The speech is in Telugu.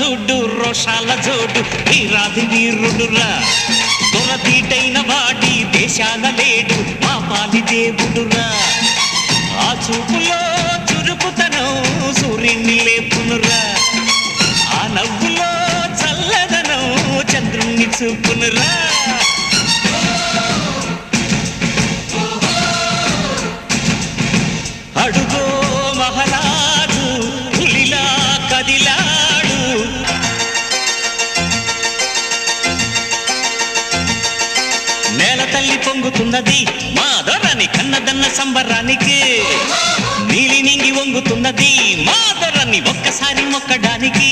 చూడు రోషాల జోడు వీరాది వీరుడురా దొరతీటైన వాడి దేశాల లేడు మా పాలి దేవుడురా ఆ చూపులో చురుకుతనం సూర్యుని లేపునురా ఆ నవ్వులో చల్లదనం చంద్రుణ్ణి చూపునురా అడుగో మహారాజు పులిలా కదిలాడు నేల తల్లి పొంగుతున్నది మా దొరని కన్నదన్న సంబరానికి నీలి నింగి వంగుతున్నది మా దొరని ఒక్కసారి మొక్కడానికి